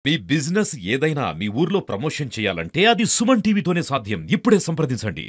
మీ business ఏదైనా మీ ఊర్లో promotion చేయాలంటే అది సుమన్ టీవీతోనే సాధ్యం. ఇప్పుడే సంప్రదించండి.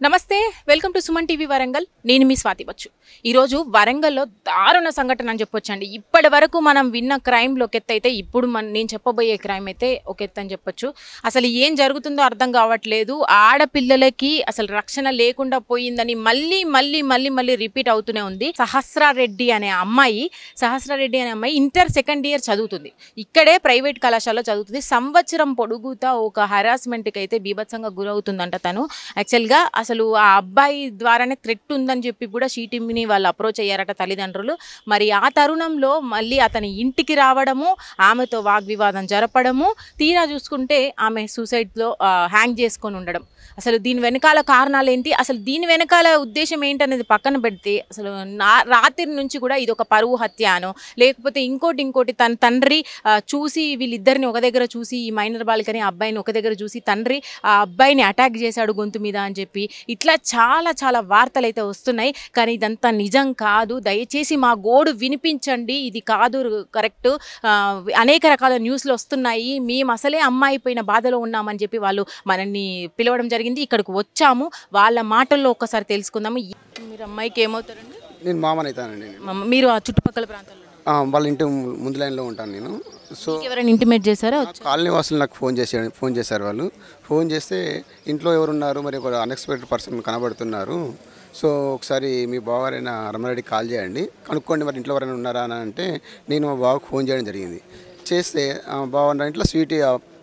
నమస్తే, welcome to Suman TV Warangal. నేను మీ స్వాతి బచ్చు. ఈరోజు వరంగల్లో దారుణ సంఘటన అని చెప్పొచ్చండి. ఇప్పటి వరకు మనం విన్న క్రైమ్లో ఒక ఎత్తు అయితే ఇప్పుడు నేను చెప్పబోయే క్రైమ్ అయితే ఒక ఎత్తు అని చెప్పొచ్చు. అసలు ఏం జరుగుతుందో అర్థం కావట్లేదు. ఆడపిల్లలకి అసలు రక్షణ లేకుండా పోయిందని మళ్ళీ రిపీట్ అవుతూనే ఉంది. సహస్రారెడ్డి అనే అమ్మాయి ఇంటర్ సెకండ్ ఇయర్ చదువుతుంది. ఇక్కడే ప్రైవేట్ కళాశాలలో చదువుతుంది. సంవత్సరం పొడుగుతా ఒక హరాస్మెంట్కి అయితే బీభత్సంగా గురవుతుందంట తను. యాక్చువల్గా అసలు ఆ అబ్బాయి ద్వారానే థ్రెట్ ఉందని చెప్పి కూడా షీటీమ్ని వాళ్ళు అప్రోచ్ అయ్యారట తల్లిదండ్రులు. మరి ఆ తరుణంలో మళ్ళీ అతని ఇంటికి రావడము, ఆమెతో వాగ్వివాదం జరపడము, తీరా చూసుకుంటే ఆమె సూసైడ్లో హ్యాంగ్ చేసుకొని ఉండడం. అసలు దీని వెనకాల కారణాలు ఏంటి, అసలు దీని వెనకాల ఉద్దేశం ఏంటనేది పక్కన పెడితే అసలు రాత్రి నుంచి కూడా ఇది ఒక పరువు హత్య అనో లేకపోతే ఇంకోటి తన తండ్రి చూసి వీళ్ళిద్దరిని ఒక దగ్గర చూసి, ఈ మైనర్ బాలికని అబ్బాయిని ఒక దగ్గర చూసి తండ్రి ఆ అబ్బాయిని అటాక్ చేశాడు గొంతు మీద అని చెప్పి ఇట్లా చాలా వార్తలు అయితే వస్తున్నాయి. కానీ ఇదంతా నిజం కాదు. దయచేసి మా గోడు వినిపించండి, ఇది కాదు కరెక్ట్. అనేక రకాల న్యూస్లు వస్తున్నాయి. మేము అసలే అమ్మాయి పోయిన బాధలో ఉన్నామని చెప్పి వాళ్ళు మనల్ని పిలవడం జరిగింది. ఇక్కడికి వచ్చాము, వాళ్ళ మాటల్లో ఒక్కసారి తెలుసుకుందాము. మీరు అమ్మాయికి ఏమవుతారండి? నేను మామని అవుతానండి. మీరు ఆ చుట్టుపక్కల ప్రాంతాల్లో వాళ్ళ ఇంటి ముందు లైన్లో ఉంటాను నేను. సో ఎవరైనా ఇంటిమేట్ చేశారా? కాలనీ వాసులు నాకు ఫోన్ చేశారు. వాళ్ళు ఫోన్ చేస్తే ఇంట్లో ఎవరున్నారు, మరి ఒక అన్ఎక్స్పెక్టెడ్ పర్సన్ కనబడుతున్నారు, సో ఒకసారి మీ బావగారైనా రమణారెడ్డికి కాల్ చేయండి, కనుక్కోండి మరి ఇంట్లో ఎవరైనా ఉన్నారా అని అంటే నేను మా బావకు ఫోన్ చేయడం జరిగింది. చేస్తే బావ ఇంట్లో స్వీట్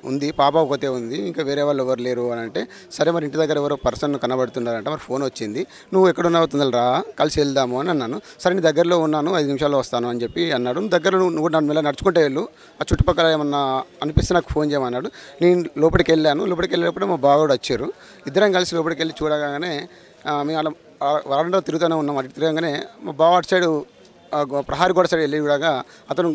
ఉంది, పాప ఒకతే ఉంది, ఇంకా వేరే వాళ్ళు ఎవరు లేరు అని అంటే సరే మరి ఇంటి దగ్గర ఎవరో పర్సన్ కనబడుతున్నారంట, మరి ఫోన్ వచ్చింది, నువ్వు ఎక్కడున్నావు తొందరరా కలిసి వెళ్దాము అని అన్నాను. సరే నీ దగ్గరలో ఉన్నాను, 5 నిమిషాల్లో వస్తాను అని చెప్పి అన్నాడు. దగ్గర నువ్వు నన్ను మెల్ల నడుచుకుంటే వెళ్ళు, ఆ చుట్టుపక్కల ఏమన్నా అనిపిస్తే నాకు ఫోన్ చేయమన్నాడు. నేను లోపలికి వెళ్ళాను. లోపలికి వెళ్ళేటప్పుడు మా బావ కూడా వచ్చారు. ఇద్దరం కలిసి లోపలికి వెళ్ళి చూడగానే మేము అలా వరండా తిరుగుతూనే ఉన్నాం. అటు తిరగగానే మా బావ అటు సైడు ప్రహారీ గోడ సైడ్ వెళ్ళి కూడా అతను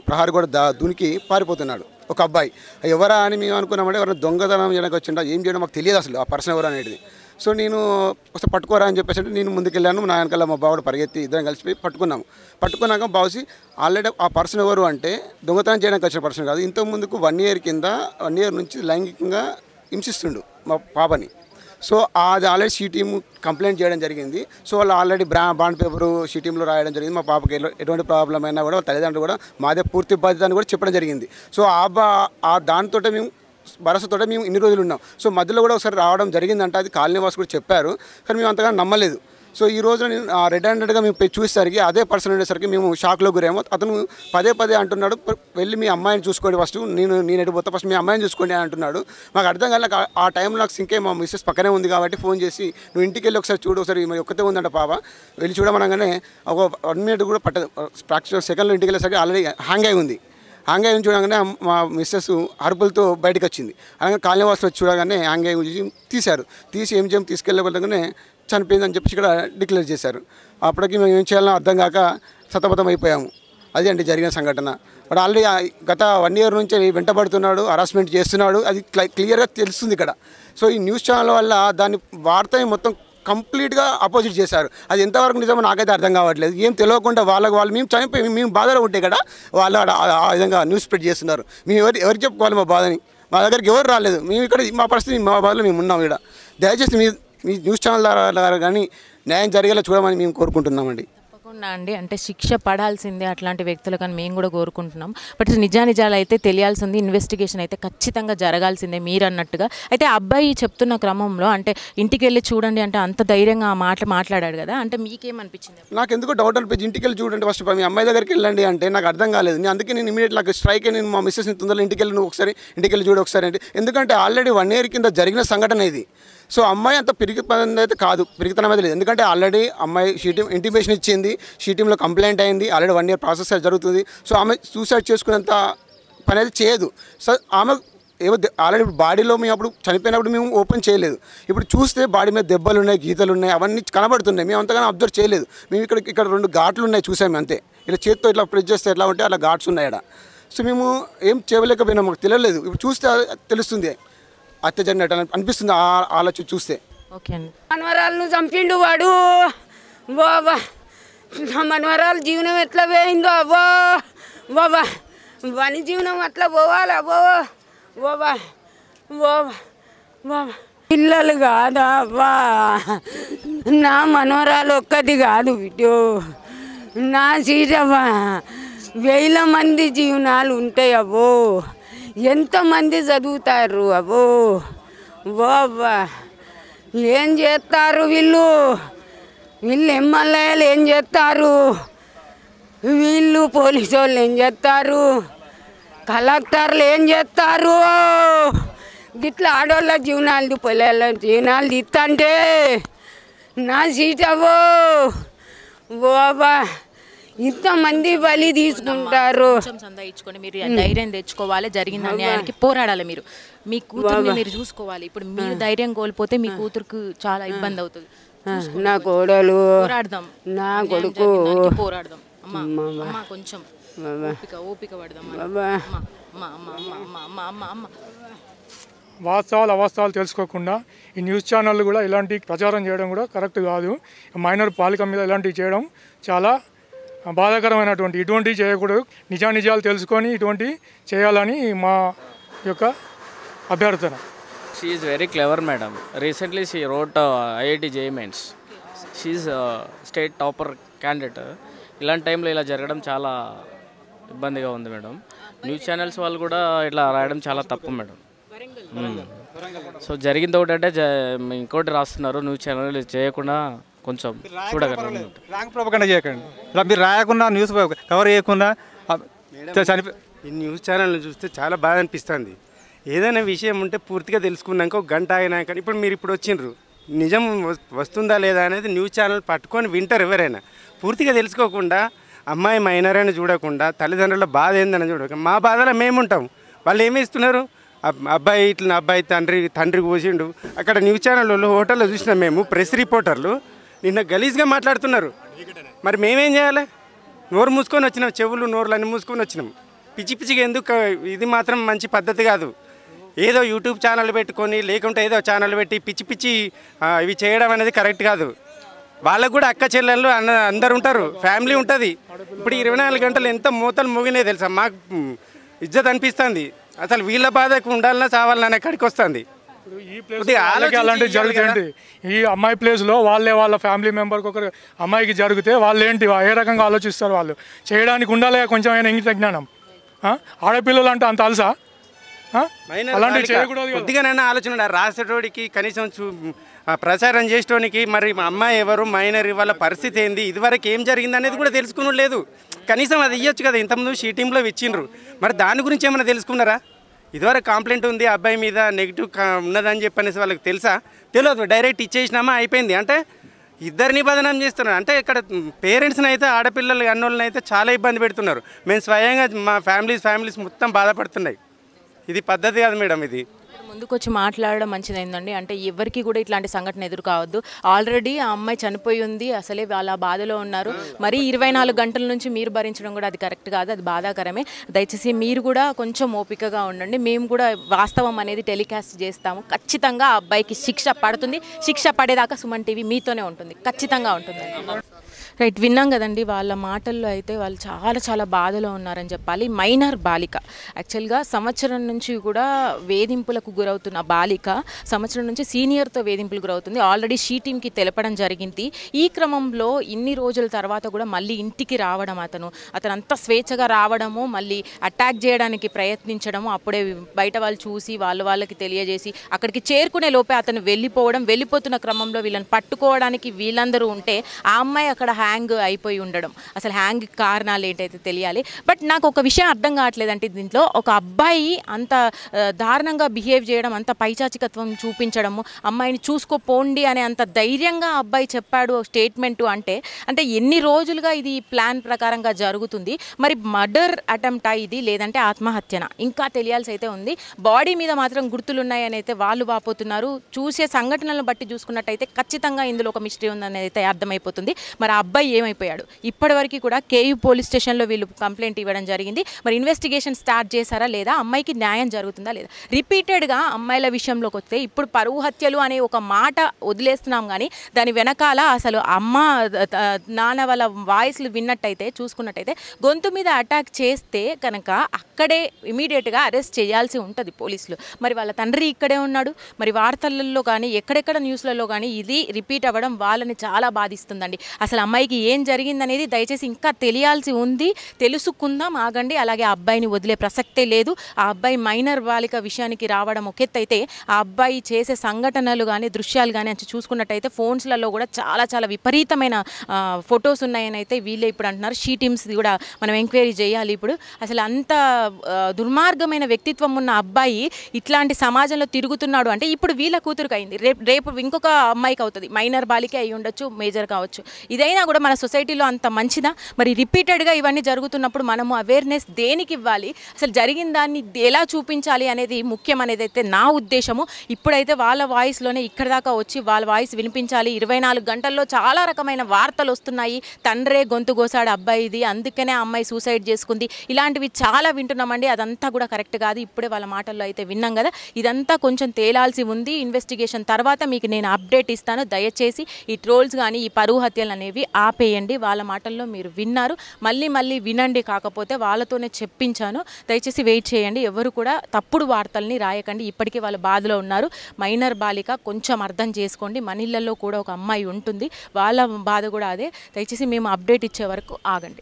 ప్రహారీ గోడ దూనికి పారిపోతున్నాడు ఒక అబ్బాయి. ఎవరా అని మేము అనుకున్నామంటే ఎవరైనా దొంగతనం చేయడానికి వచ్చిండా, ఏం చేయడం మాకు తెలియదు అసలు ఆ పర్సన్ ఎవరు అనేది. సో నేను ఒకసారి పట్టుకోరా అని చెప్పేసి అంటే నేను ముందుకెళ్ళాను. నా వెనకాల మా బావుడు పరిగెత్తి ఇద్దరం కలిసిపోయి పట్టుకున్నాక బావుసి ఆల్రెడీ ఆ పర్సన్ ఎవరు అంటే దొంగతనం చేయడానికి వచ్చిన పర్సన్ కాదు, ఇంతకు ముందుకు 1 ఇయర్ నుంచి లైంగికంగా హింసిస్తుండు మా పాపని. సో అది ఆల్రెడీ షీటీమ్ కంప్లైంట్ చేయడం జరిగింది. సో వాళ్ళు ఆల్రెడీ బాండ్ పేపరు షీటీంలో రాయడం జరిగింది. మా పాపకి ఎటువంటి ప్రాబ్లం అయినా కూడా తల్లిదండ్రులు కూడా మాదే పూర్తి బాధ్యత అని కూడా చెప్పడం జరిగింది. సో ఆ దానితో మేము భరోసాతో మేము ఇన్ని రోజులు ఉన్నాం. సో మధ్యలో కూడా ఒకసారి రావడం జరిగిందంటే అది కాలనీ వాసు కూడా చెప్పారు, కానీ మేము అంతగా నమ్మలేదు. సో ఈ రోజు నేను రెడ్ హ్యాండెడ్గా మేము చూసేసరికి అదే పర్సన్ ఉండేసరికి మేము షాక్లో గురేమో. అతను పదే అంటున్నాడు, వెళ్ళి మీ అమ్మాయిని చూసుకోండి ఫస్ట్, నేను ఎడిపోతా ఫస్ట్ మీ అమ్మాయిని చూసుకోండి అని అంటున్నాడు. మాకు అర్థం కాలేక ఆ టైంలో నాకు సింకే మా మిస్సెస్ పక్కనే ఉంది కాబట్టి ఫోన్ చేసి నువ్వు ఇంటికి వెళ్ళి ఒకసారి చూడు, ఒకసారి మరి ఒక్కతే ఉందంట పాప, వెళ్ళి చూడమనగానే ఒక 1 మినిట్ కూడా పట్టదు, ఫ్రాక్షన్ సెకండ్లో ఇంటికి వెళ్ళేసరికి ఆల్రెడీ హ్యాంగ్ అయి ఉంది. హ్యాంగ్ అయి చూడగానే మా మిస్సెస్ అరుపులతో బయటకు వచ్చింది. అలాగే కాలనీ వాసులు వచ్చి చూడగానే హ్యాంగ్ అయి తీసి ఏం తీసుకెళ్ళగలగానే చనిపోయిందని చెప్పి ఇక్కడ డిక్లేర్ చేశారు. అప్పటికి మేము ఏం చేయాలో అర్థం కాక సతమతం అయిపోయాము. అది అంటే జరిగిన సంఘటన. బట్ ఆల్రెడీ గత 1 ఇయర్ నుంచి వెంటబడుతున్నాడు, హరాస్మెంట్ చేస్తున్నాడు, అది క్లియర్గా తెలుస్తుంది ఇక్కడ. సో ఈ న్యూస్ ఛానల్ వల్ల దాని వార్తని మొత్తం కంప్లీట్గా అపోజిట్ చేశారు. అది ఎంతవరకు నిజమో నాకైతే అర్థం కావట్లేదు. ఏం తెలియకుండా వాళ్ళు మేము చనిపోయి మేము బాధలో ఉంటే కదా వాళ్ళు ఆ విధంగా న్యూస్ స్ప్రెడ్ చేస్తున్నారు. మేము ఎవరికి చెప్పుకోవాలి మా బాధని? మా దగ్గరికి ఎవరు రాలేదు. మేము ఇక్కడ మా పరిస్థితి మా బాధలో మేము ఉన్నాం. ఇక్కడ దయచేసి మీ న్యూస్ ఛానల్ ద్వారా కానీ న్యాయం జరిగేలా చూడమని మేము కోరుకుంటున్నామండి. తప్పకుండా అండి, అంటే శిక్ష పడాల్సిందే అట్లాంటి వ్యక్తులు, కానీ మేము కూడా కోరుకుంటున్నాం. బట్ నిజాలు అయితే తెలియాల్సింది, ఇన్వెస్టిగేషన్ అయితే ఖచ్చితంగా జరగాల్సిందే మీరు అన్నట్టుగా. అయితే అబ్బాయి చెప్తున్న క్రమంలో అంటే ఇంటికి వెళ్ళి చూడండి అంటే అంత ధైర్యంగా ఆ మాట్లాడాడు కదా, అంటే మీకేమనిపించింది? నాకు ఎందుకో డౌట్ అనిపించి ఇంటికి వెళ్ళి చూడండి ఫస్ట్ మీ అమ్మాయి దగ్గరికి వెళ్ళండి అంటే నాకు అర్థం కాలేదు. అందుకే నేను ఇమీడియట్ నాకు స్ట్రైక్ నేను మా మిస్సెస్ని తొందరలో ఇంటికి వెళ్ళి నువ్వు ఒకసారి ఇంటికి వెళ్ళి చూడు ఒకసారి అంటే, ఎందుకంటే ఆల్రెడీ 1 ఇయర్ కింద జరిగిన సంఘటన ఇది. సో అమ్మాయి అంత పిరిగితనం అయితే కాదు, పిరిగితనం అయితే లేదు. ఎందుకంటే ఆల్రెడీ అమ్మాయి ఇంటిమేషన్ ఇచ్చింది, షీటీంలో కంప్లైంట్ అయింది, ఆల్రెడీ 1 ఇయర్ ప్రాసెస్ జరుగుతుంది. సో ఆమె సూసైడ్ చేసుకునేంత పని అయితే చేయదు. సో ఆమె ఏమో ఆల్రెడీ బాడీలో మేము అప్పుడు చనిపోయినప్పుడు మేము ఓపెన్ చేయలేదు. ఇప్పుడు చూస్తే బాడీ మీద దెబ్బలు ఉన్నాయి, గీతలు ఉన్నాయి, అవన్నీ కనబడుతున్నాయి. మేము అంతగానో అబ్జర్వ్ చేయలేదు. మేము ఇక్కడ 2 ఘాట్లు ఉన్నాయి చూసాము అంతే. ఇలా చేత్తో ఇట్లా ప్రెస్ చేస్తే ఎట్లా ఉంటే అలా ఘాట్స్ ఉన్నాయి ఇక్కడ. సో మేము ఏం చేయలేకపోయినాం, మాకు తెలియలేదు. ఇప్పుడు చూస్తే తెలుస్తుంది హత్య జరిగినట్టు అనిపిస్తుంది ఆలోచన చూస్తే. ఓకే అండి. మనవరాలను చంపిండు వాడు, బాబా నా మనవరాలు జీవనం ఎట్లా పోయిందో అబ్బో బాబా వని జీవనం అట్లా పోవాలి అబ్బో బాబా బాబా బాబా పిల్లలు కాదా అబ్బా నా మనవరాలు ఒక్కటి కాదు బిడ్డో నా సీటవ్వా 1000 మంది జీవనాలు ఉంటాయి అబ్బో ఎంతమంది చదువుతారు అబ్బో బాబా ఏం చేస్తారు వీళ్ళు ఎమ్మెల్యేలు ఏం చేస్తారు వీళ్ళు పోలీసు వాళ్ళు ఏం చేస్తారు కలెక్టర్లు ఏం చేస్తారు గిట్లా ఆడవాళ్ళ జీవనాలు పొలాల జీవనాలు తీస్తంటే నా సీట్ అవ్వో బాబా ఇంతమంది బలి తీసుకుంటారు. కొంచెం సందాయించుకొని మీరు ధైర్యం తెచ్చుకోవాలి, జరిగిన అన్యాయానికి పోరాడాలి. మీరు మీ కూతుర్ని మీరు చూసుకోవాలి. ఇప్పుడు మీరు ధైర్యం కోల్పోతే మీ కూతురుకు చాలా ఇబ్బంది అవుతుంది. నా కోడలు పోరాడదాం, నా కొడుకు పోరాడదాం. అమ్మా అమ్మా కొంచెం ఓపిక పడదాం. వాస్తవాలు అవాస్తవాలు తెలుసుకోకుండా ఈ న్యూస్ ఛానళ్ళు కూడా ఇలాంటి ప్రచారం చేయడం కూడా కరెక్ట్ కాదు. మైనర్ బాలిక మీద ఇలాంటివి చేయడం చాలా బాధాకరమైనటువంటి, ఇటువంటివి చేయకూడదు. నిజానిజాలు తెలుసుకొని ఇటువంటి చేయాలని మా యొక్క అభ్యర్థన. She is very clever, madam. Recently she wrote IIT JEE Mains. She is state topper candidate. ఇలాంటి టైంలో ఇలా జరగడం చాలా ఇబ్బందిగా ఉంది మేడం. న్యూస్ ఛానల్స్ వాళ్ళు కూడా ఇట్లా రాయడం చాలా తప్పు మేడం. సో జరిగింది ఒకటంటే ఇంకోటి రాస్తున్నారు. న్యూస్ ఛానల్ చేయకుండా కొంచెం చూడగలరు. రాంగ్ ప్రొపగండా చేయకండి. మీరు రాయకుండా న్యూస్ కవర్ చేయకుండా ఈ న్యూస్ ఛానల్ని చూస్తే చాలా బాధ అనిపిస్తుంది. ఏదైనా విషయం ఉంటే పూర్తిగా తెలుసుకున్నాక ఒక గంట అయినాక ఇప్పుడు మీరు ఇప్పుడు వచ్చిండ్రు, నిజం వస్తుందా లేదా అనేది న్యూస్ ఛానల్ పట్టుకొని వింటారు. ఎవరైనా పూర్తిగా తెలుసుకోకుండా అమ్మాయి మైనర్ అని చూడకుండా తల్లిదండ్రుల బాధ ఏందని చూడకుండా మా బాధలో మేముంటాం. వాళ్ళు ఏమి ఇస్తున్నారు, అబ్బాయి ఇట్లా అబ్బాయి తండ్రి కోసిండు. అక్కడ న్యూస్ ఛానల్ వాళ్ళు హోటల్లో చూసినాం మేము, ప్రెస్ రిపోర్టర్లు నిన్న గలీజ్గా మాట్లాడుతున్నారు. మరి మేమేం చేయాలి? నోరు మూసుకొని వచ్చినాం, చెవులు నోరులు అన్నీ మూసుకొని వచ్చినాం. పిచ్చి పిచ్చిగా ఎందుకు? ఇది మాత్రం మంచి పద్ధతి కాదు. ఏదో యూట్యూబ్ ఛానల్ పెట్టుకొని లేకుంటే ఏదో ఛానల్ పెట్టి పిచ్చి పిచ్చి ఇవి చేయడం అనేది కరెక్ట్ కాదు. వాళ్ళకు కూడా అక్క చెల్లెళ్ళు అందరు ఉంటారు, ఫ్యామిలీ ఉంటుంది. ఇప్పుడు 24 గంటలు ఎంత మూతలు మోగినాయి తెలుసా? మాకు ఇజ్జత్ అనిపిస్తుంది. అసలు వీళ్ళ బాధకు ఉండాలన్నా చావాలన్నా ఎక్కడికి వస్తుంది. అలాంటివి జరుగుతాయండి. ఈ అమ్మాయి ప్లేస్లో వాళ్ళ ఫ్యామిలీ మెంబర్కి ఒకరు అమ్మాయికి జరిగితే వాళ్ళు ఏంటి ఏ రకంగా ఆలోచిస్తారు? వాళ్ళు చేయడానికి ఉండాలి కొంచెం అయినా ఇంగిత జ్ఞానం. ఆడపిల్లలు అంటే అంత అలసా? అలాంటివి చేయకూడదు. కొద్దిగానైనా ఆలోచన రాసేటోడికి కనీసం ప్రచారం చేసేటోనికి మరి మా అమ్మాయి ఎవరు, మైనర్ వాళ్ళ పరిస్థితి ఏంది, ఇదివరకు ఏం జరిగింది అనేది కూడా తెలుసుకుని లేదు. కనీసం అది ఇవ్వచ్చు కదా. ఇంతకుముందు షీటింగ్లో ఇచ్చిండ్రు, మరి దాని గురించి ఏమైనా తెలుసుకున్నారా? ఇదివరకు కంప్లైంట్ ఉంది అబ్బాయి మీద నెగిటివ్ ఉన్నదని చెప్పనేసి వాళ్ళకి తెలుసా? తెలియదు. డైరెక్ట్ ఇచ్చేసినామా అయిపోయింది. అంటే ఇద్దరిని బదనాం చేస్తున్నారు. అంటే ఇక్కడ పేరెంట్స్ని అయితే ఆడపిల్లలు అన్నోళ్ళని అయితే చాలా ఇబ్బంది పెడుతున్నారు. మేము స్వయంగా మా ఫ్యామిలీస్ మొత్తం బాధపడుతున్నాయి. ఇది పద్ధతి కాదు మేడం. ఇది ముందుకొచ్చి మాట్లాడడం మంచిదైందండి. అంటే ఎవరికి కూడా ఇట్లాంటి సంఘటన ఎదురు కావద్దు. ఆల్రెడీ ఆ అమ్మాయి చనిపోయి ఉంది, అసలే వాళ్ళ బాధలో ఉన్నారు. మరి 24 గంటల నుంచి మీరు భరించడం కూడా అది కరెక్ట్ కాదు, అది బాధాకరమే. దయచేసి మీరు కూడా కొంచెం ఓపికగా ఉండండి. మేము కూడా వాస్తవం అనేది టెలికాస్ట్ చేస్తాము. ఖచ్చితంగా ఆ అబ్బాయికి శిక్ష పడుతుంది. శిక్ష పడేదాకా సుమన్ టీవీ మీతోనే ఉంటుంది, ఖచ్చితంగా ఉంటుంది. రైట్, విన్నాం కదండి. వాళ్ళ మాటల్లో అయితే వాళ్ళు చాలా బాధలో ఉన్నారని చెప్పాలి. మైనర్ బాలిక యాక్చువల్గా సంవత్సరం నుంచి కూడా వేధింపులకు గురవుతున్న బాలిక సంవత్సరం నుంచి సీనియర్తో వేధింపులు గురవుతుంది. ఆల్రెడీ షీ టీమ్కి తెలపడం జరిగింది. ఈ క్రమంలో ఇన్ని రోజుల తర్వాత కూడా మళ్ళీ ఇంటికి రావడం, అతను అంత స్వేచ్ఛగా రావడము, మళ్ళీ అటాక్ చేయడానికి ప్రయత్నించడము, అప్పుడే బయట వాళ్ళు చూసి వాళ్ళకి తెలియజేసి అక్కడికి చేరుకునే లోపే అతను వెళ్ళిపోతున్న క్రమంలో వీళ్ళని పట్టుకోవడానికి వీళ్ళందరూ ఉంటే ఆ అమ్మాయి అక్కడ హ్యాంగ్ అయిపోయి ఉండడం, అసలు హ్యాంగ్ కారణాలు ఏంటైతే తెలియాలి. బట్ నాకు ఒక విషయం అర్థం కావట్లేదంటే, దీంట్లో ఒక అబ్బాయి అంత దారుణంగా బిహేవ్ చేయడం, అంత పైచాచికత్వం చూపించడము, అమ్మాయిని చూసుకోపోండి అనే అంత ధైర్యంగా అబ్బాయి చెప్పాడు స్టేట్మెంటు అంటే ఎన్ని రోజులుగా ఇది ప్లాన్ ప్రకారంగా జరుగుతుంది? మరి మర్డర్ అటెంప్టా ఇది, లేదంటే ఆత్మహత్యనా? ఇంకా తెలియాల్సి అయితే ఉంది. బాడీ మీద మాత్రం గుర్తులున్నాయని అయితే వాళ్ళు వాపోతున్నారు. చూసే సంఘటనలను బట్టి చూసుకున్నట్టయితే ఖచ్చితంగా ఇందులో ఒక మిస్టరీ ఉందనేది అయితే అర్థమైపోతుంది. మరి ఆ అబ్బాయి ఏమైపోయాడు? ఇప్పటివరకు కూడా కేయూ పోలీస్ స్టేషన్లో వీళ్ళు కంప్లైంట్ ఇవ్వడం జరిగింది. మరి ఇన్వెస్టిగేషన్ స్టార్ట్ చేశారా లేదా? అమ్మాయికి న్యాయం జరుగుతుందా లేదా? రిపీటెడ్గా అమ్మాయిల విషయంలోకి వస్తే ఇప్పుడు పరువు హత్యలు అనే ఒక మాట వదిలేస్తున్నాం కానీ దాని వెనకాల అసలు అమ్మ నాన్న వాళ్ళ వాయిస్లు విన్నట్టయితే చూసుకున్నట్టయితే గొంతు మీద అటాక్ చేస్తే కనుక అక్కడే ఇమీడియట్గా అరెస్ట్ చేయాల్సి ఉంటుంది పోలీసులు. మరి వాళ్ళ తండ్రి ఇక్కడే ఉన్నాడు. మరి వార్తలలో కానీ ఎక్కడెక్కడ న్యూస్లలో కానీ ఇది రిపీట్ అవ్వడం వాళ్ళని చాలా బాధిస్తుందండి. అసలు అమ్మాయికి ఏం జరిగిందనేది దయచేసి ఇంకా తెలియాల్సి ఉంది, తెలుసుకుందాం, ఆగండి. అలాగే ఆ అబ్బాయిని వదిలే ప్రసక్తే లేదు. ఆ అబ్బాయి మైనర్ బాలిక విషయానికి రావడం ఒకెత్తైతే ఆ అబ్బాయి చేసే సంఘటనలు కానీ దృశ్యాలు కానీ అని చూసుకున్నట్టయితే ఫోన్స్లలో కూడా చాలా చాలా విపరీతమైన ఫొటోస్ ఉన్నాయని అయితే వీళ్ళే ఇప్పుడు అంటున్నారు. షీ టీమ్స్ కూడా మనం ఎంక్వైరీ చేయాలి. ఇప్పుడు అసలు అంత దుర్మార్గమైన వ్యక్తిత్వం ఉన్న అబ్బాయి ఇట్లాంటి సమాజంలో తిరుగుతున్నాడు అంటే ఇప్పుడు వీళ్ళ కూతురుకి అయింది, రేపు ఇంకొక అమ్మాయికి అవుతుంది. మైనర్ బాలికే అయి ఉండొచ్చు, మేజర్ కావచ్చు. ఇదైనా కూడా మన సొసైటీలో అంత మంచిదా? మరి రిపీటెడ్గా ఇవన్నీ జరుగుతున్నప్పుడు మనము అవేర్నెస్ దేనికి ఇవ్వాలి, అసలు జరిగిన దాన్ని ఎలా చూపించాలి అనేది ముఖ్యం అనేది అయితే నా ఉద్దేశము. ఇప్పుడైతే వాళ్ళ వాయిస్లోనే ఇక్కడ దాకా వచ్చి వాళ్ళ వాయిస్ వినిపించాలి. 24 గంటల్లో చాలా రకమైన వార్తలు వస్తున్నాయి. తండ్రే గొంతు కోసాడు అబ్బాయిది, అందుకనే ఆ అమ్మాయి సూసైడ్ చేసుకుంది, ఇలాంటివి చాలా వింటున్నామండి. అదంతా కూడా కరెక్ట్ కాదు. ఇప్పుడే వాళ్ళ మాటల్లో అయితే విన్నాం కదా. ఇదంతా కొంచెం తేలాల్సి ఉంది. ఇన్వెస్టిగేషన్ తర్వాత మీకు నేను అప్డేట్ ఇస్తాను. దయచేసి ఈ ట్రోల్స్ కానీ ఈ పరువు హత్యలు అనేవి ఆపేయండి. వాళ్ళ మాటల్లో మీరు విన్నారు, మళ్ళీ వినండి. కాకపోతే వాళ్ళతోనే చెప్పించాను. దయచేసి వెయిట్ చేయండి. ఎవరు కూడా తప్పుడు వార్తల్ని రాయకండి. ఇప్పటికీ వాళ్ళ బాధలో ఉన్నారు. మైనర్ బాలిక, కొంచెం అర్థం చేసుకోండి. మన ఇళ్ళల్లో కూడా ఒక అమ్మాయి ఉంటుంది, వాళ్ళ బాధ కూడా అదే. దయచేసి మేము అప్డేట్ ఇచ్చే వరకు ఆగండి.